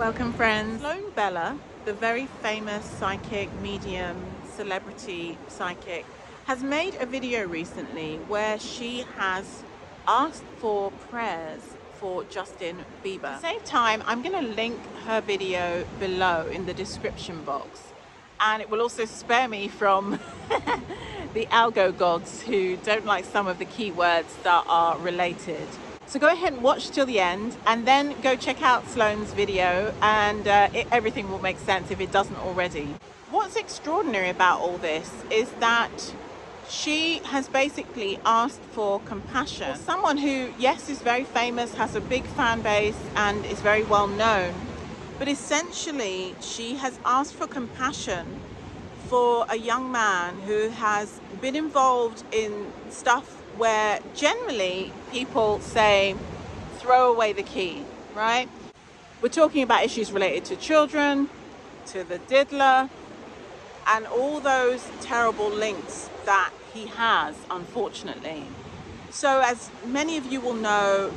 Welcome friends. Sloan Bella, the very famous psychic, medium, celebrity psychic, has made a video recently where she has asked for prayers for Justin Bieber. To save time, I'm going to link her video below in the description box, and it will also spare me from the algo gods who don't like some of the keywords that are related. So go ahead and watch till the end, and then go check out Sloan's video, and everything will make sense if it doesn't already. What's extraordinary about all this is that she has basically asked for compassion. For someone who, yes, is very famous, has a big fan base, and is very well known, but essentially she has asked for compassion for a young man who has been involved in stuff where generally people say throw away the key, right? We're talking about issues related to children, to the diddler, and all those terrible links that he has, unfortunately. So as many of you will know,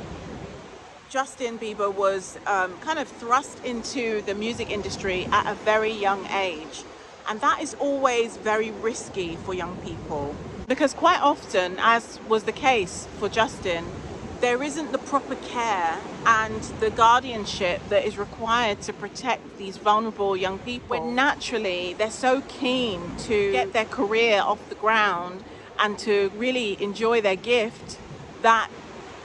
Justin Bieber was kind of thrust into the music industry at a very young age. And that is always very risky for young people, because quite often, as was the case for Justin, there isn't the proper care and the guardianship that is required to protect these vulnerable young people. When naturally they're so keen to get their career off the ground and to really enjoy their gift,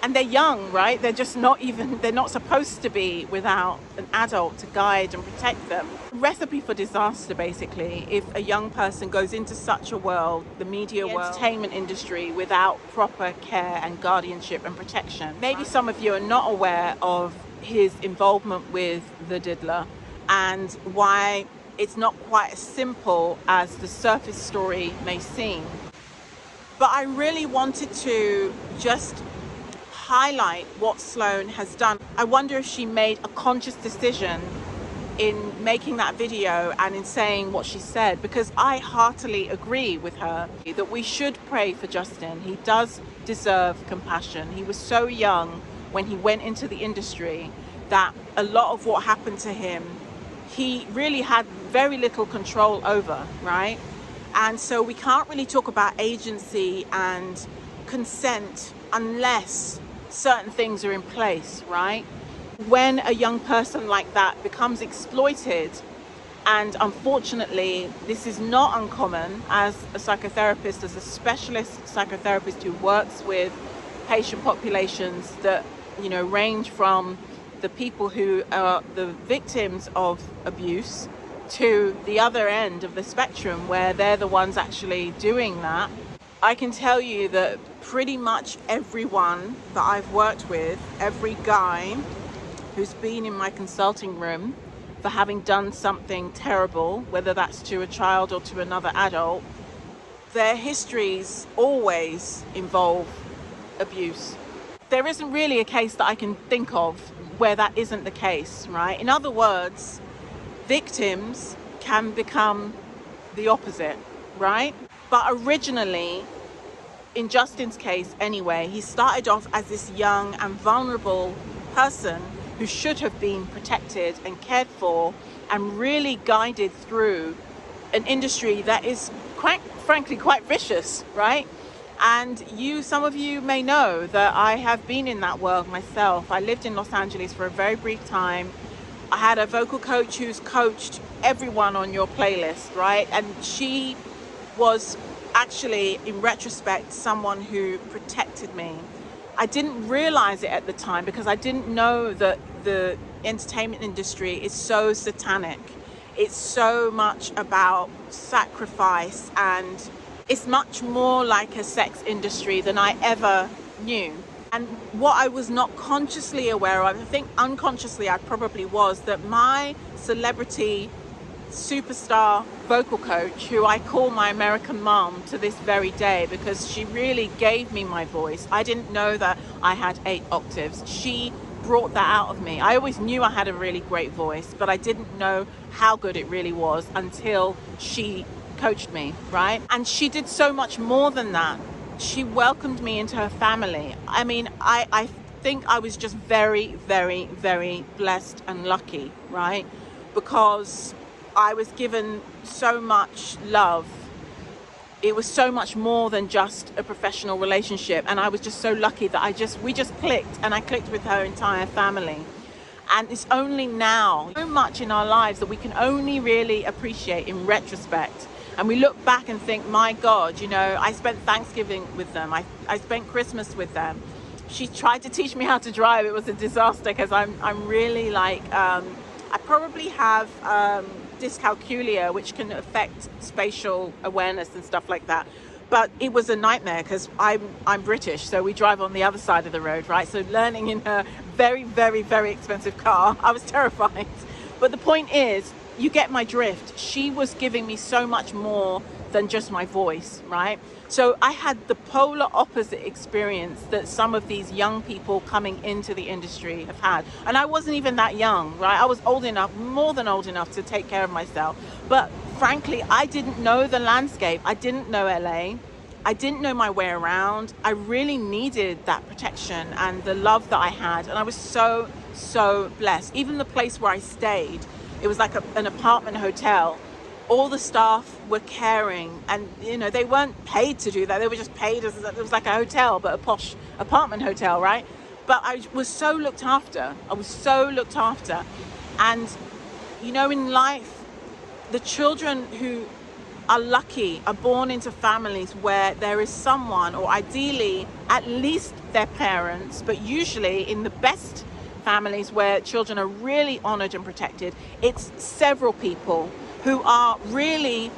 and they're young, right? They're just they're not supposed to be without an adult to guide and protect them. Recipe for disaster, basically, if a young person goes into such a world, the media world, entertainment industry, without proper care and guardianship and protection. Maybe some of you are not aware of his involvement with the diddler and why it's not quite as simple as the surface story may seem. But I really wanted to just highlight what Sloan has done. I wonder if she made a conscious decision in making that video and in saying what she said, because I heartily agree with her that we should pray for Justin. He does deserve compassion. He was so young when he went into the industry that a lot of what happened to him, he really had very little control over, right? And so we can't really talk about agency and consent unless certain things are in place, right? When a young person like that becomes exploited, and unfortunately this is not uncommon, as a psychotherapist, as a specialist psychotherapist who works with patient populations that, you know, range from the people who are the victims of abuse to the other end of the spectrum where they're the ones actually doing that. I can tell you that pretty much everyone that I've worked with, every guy who's been in my consulting room for having done something terrible, whether that's to a child or to another adult, their histories always involve abuse. There isn't really a case that I can think of where that isn't the case, right? In other words, victims can become the opposite, right? But originally, in Justin's case anyway, he started off as this young and vulnerable person who should have been protected and cared for and really guided through an industry that is quite frankly quite vicious, right? And some of you may know that I have been in that world myself. I lived in Los Angeles for a very brief time. I had a vocal coach who's coached everyone on your playlist, right? And she was actually, in retrospect, someone who protected me. I didn't realize it at the time because I didn't know that the entertainment industry is so satanic. It's so much about sacrifice, and it's much more like a sex industry than I ever knew. And what I was not consciously aware of, I think unconsciously I probably was, that my celebrity superstar vocal coach, who I call my American mom to this very day because she really gave me my voice. I didn't know that I had 8 octaves. She brought that out of me. I always knew I had a really great voice, but I didn't know how good it really was until she coached me, right? And she did so much more than that. She welcomed me into her family. I mean, I think I was just very, very, very blessed and lucky, right? Because I was given so much love. It was so much more than just a professional relationship, and I was just so lucky that we just clicked, and I clicked with her entire family. And it's only now, so much in our lives that we can only really appreciate in retrospect. And we look back and think, my God, you know, I spent Thanksgiving with them. I spent Christmas with them. She tried to teach me how to drive. It was a disaster because I'm really like, I probably have dyscalculia, which can affect spatial awareness and stuff like that. But it was a nightmare because I'm British, so we drive on the other side of the road, right? So learning in her very, very, very expensive car, I was terrified. But the point is, you get my drift. She was giving me so much more than just my voice, right? So I had the polar opposite experience that some of these young people coming into the industry have had. And I wasn't even that young, right? I was old enough, more than old enough to take care of myself. But frankly, I didn't know the landscape. I didn't know LA. I didn't know my way around. I really needed that protection and the love that I had. And I was so, so blessed. Even the place where I stayed, it was like an apartment hotel. All the staff were caring, and you know, they weren't paid to do that. They were just paid as it was like a hotel, but a posh apartment hotel, right? But I was so looked after. I was so looked after. And you know, in life, the children who are lucky are born into families where there is someone, or ideally at least their parents, but usually in the best families where children are really honored and protected, it's several people who are really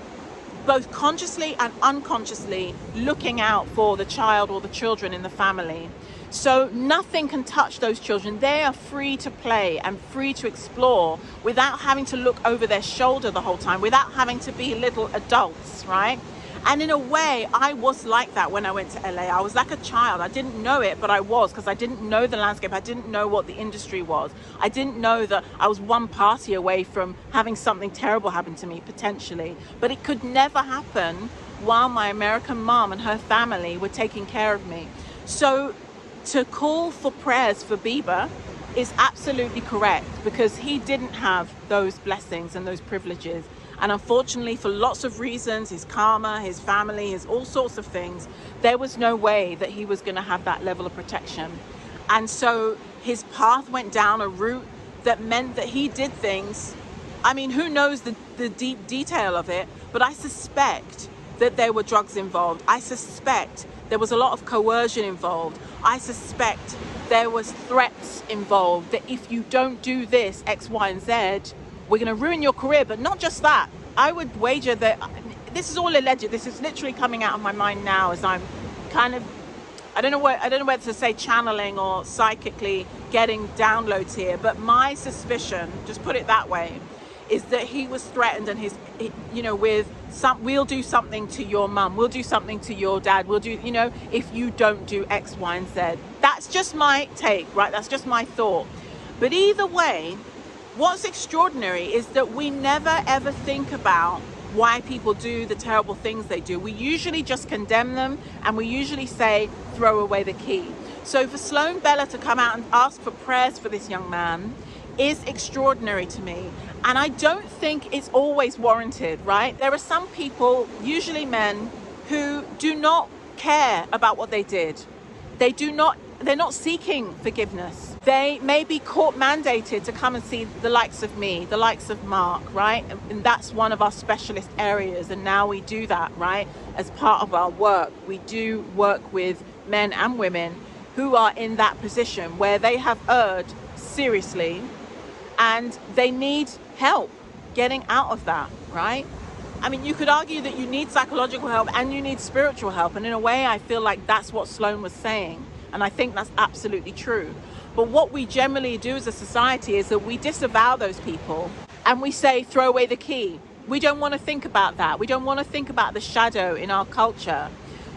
both consciously and unconsciously looking out for the child or the children in the family. So nothing can touch those children. They are free to play and free to explore without having to look over their shoulder the whole time, without having to be little adults, right? And in a way, I was like that when I went to LA. I was like a child. I didn't know it, but I was, because I didn't know the landscape. I didn't know what the industry was. I didn't know that I was one party away from having something terrible happen to me, potentially. But it could never happen while my American mom and her family were taking care of me. So to call for prayers for Bieber is absolutely correct, because he didn't have those blessings and those privileges. And unfortunately, for lots of reasons, his karma, his family, his all sorts of things, there was no way that he was going to have that level of protection. And so his path went down a route that meant that he did things. I mean, who knows the deep detail of it, but I suspect that there were drugs involved. I suspect there was a lot of coercion involved. I suspect there was threats involved that if you don't do this, X, Y, and Z, we're going to ruin your career. But not just that. I would wager that this is all alleged. This is literally coming out of my mind now as I'm kind of, I don't know whether to say channeling or psychically getting downloads here, but my suspicion, just put it that way, is that he was threatened, and we'll do something to your mum, we'll do something to your dad, we'll do, if you don't do X, Y, and Z. That's just my take, right? That's just my thought. But either way, what's extraordinary is that we never ever think about why people do the terrible things they do. We usually just condemn them, and we usually say, throw away the key. So for Sloan Bella to come out and ask for prayers for this young man is extraordinary to me. And I don't think it's always warranted, right? There are some people, usually men, who do not care about what they did. They're not seeking forgiveness. They may be court mandated to come and see the likes of me, the likes of Mark, right? And that's one of our specialist areas. And now we do that, right? As part of our work, we do work with men and women who are in that position where they have erred seriously and they need help getting out of that, right? I mean, you could argue that you need psychological help and you need spiritual help. And in a way, I feel like that's what Sloan was saying. And I think that's absolutely true. But what we generally do as a society is that we disavow those people and we say, throw away the key. We don't want to think about that. We don't want to think about the shadow in our culture.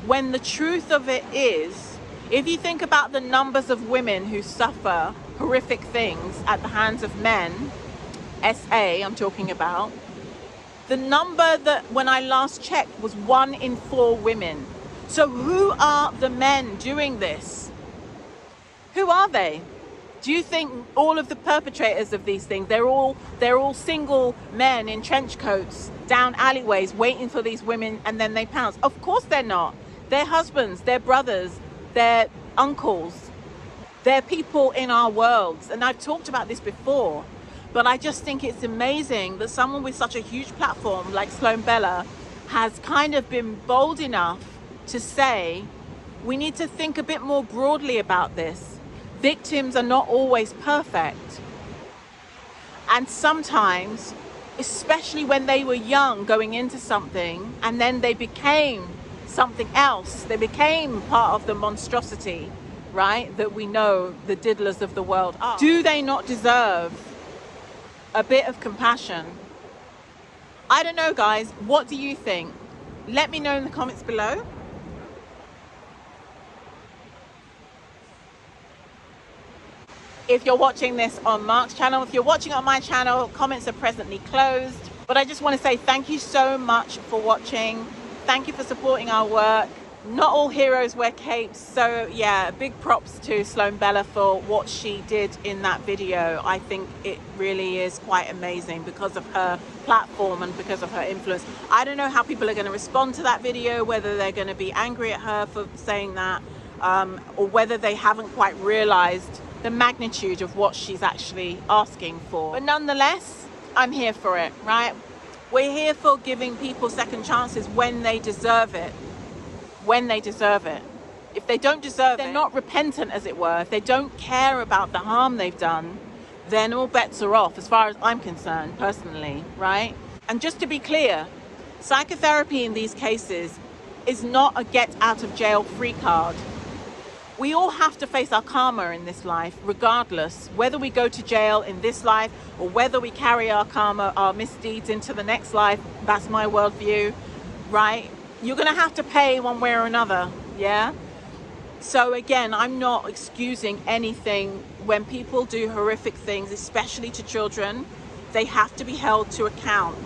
When the truth of it is, if you think about the numbers of women who suffer horrific things at the hands of men, SA I'm talking about, the number that when I last checked was 1 in 4 women. So who are the men doing this? Who are they? Do you think all of the perpetrators of these things, they're all single men in trench coats down alleyways waiting for these women and then they pounce? Of course they're not. They're husbands, they're brothers, they're uncles, they're people in our worlds. And I've talked about this before, but I just think it's amazing that someone with such a huge platform like Sloan Bella has kind of been bold enough to say, we need to think a bit more broadly about this. Victims are not always perfect. And sometimes, especially when they were young going into something and then they became something else, they became part of the monstrosity, right, that we know the diddlers of the world are. Do they not deserve a bit of compassion? I don't know, guys. What do you think? Let me know in the comments below. If you're watching this on Mark's channel, if you're watching on my channel, comments are presently closed. But I just want to say thank you so much for watching. Thank you for supporting our work. Not all heroes wear capes. So yeah, big props to Sloan Bella for what she did in that video. I think it really is quite amazing because of her platform and because of her influence. I don't know how people are going to respond to that video, whether they're going to be angry at her for saying that, or whether they haven't quite realized the magnitude of what she's actually asking for. But nonetheless, I'm here for it, right? We're here for giving people second chances when they deserve it. When they deserve it. If they don't deserve it, they're not repentant, as it were. If they don't care about the harm they've done, then all bets are off, as far as I'm concerned, personally, right? And just to be clear, psychotherapy in these cases is not a get out of jail free card. We all have to face our karma in this life, regardless, whether we go to jail in this life or whether we carry our karma, our misdeeds into the next life. That's my worldview, right? You're going to have to pay one way or another, yeah? So again, I'm not excusing anything. When people do horrific things, especially to children, they have to be held to account.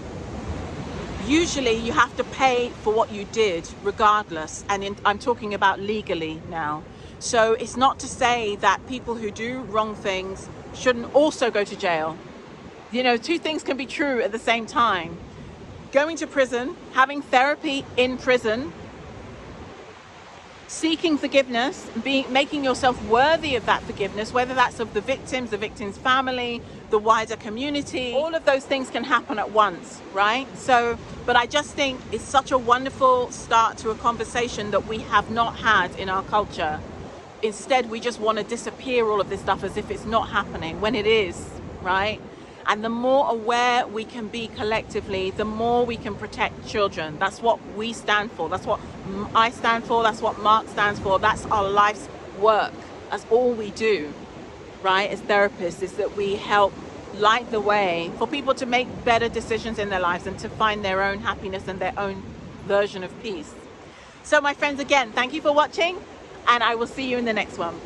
Usually you have to pay for what you did, regardless. And I'm talking about legally now. So it's not to say that people who do wrong things shouldn't also go to jail. You know, two things can be true at the same time. Going to prison, having therapy in prison, seeking forgiveness, making yourself worthy of that forgiveness, whether that's of the victim's family, the wider community, all of those things can happen at once, right? So, but I just think it's such a wonderful start to a conversation that we have not had in our culture. Instead, we just want to disappear all of this stuff as if it's not happening when it is, right? And the more aware we can be collectively, the more we can protect children. That's what we stand for. That's what I stand for. That's what Mark stands for. That's our life's work. That's all we do, right, as therapists, is that we help light the way for people to make better decisions in their lives and to find their own happiness and their own version of peace. So my friends, again, thank you for watching, and I will see you in the next one.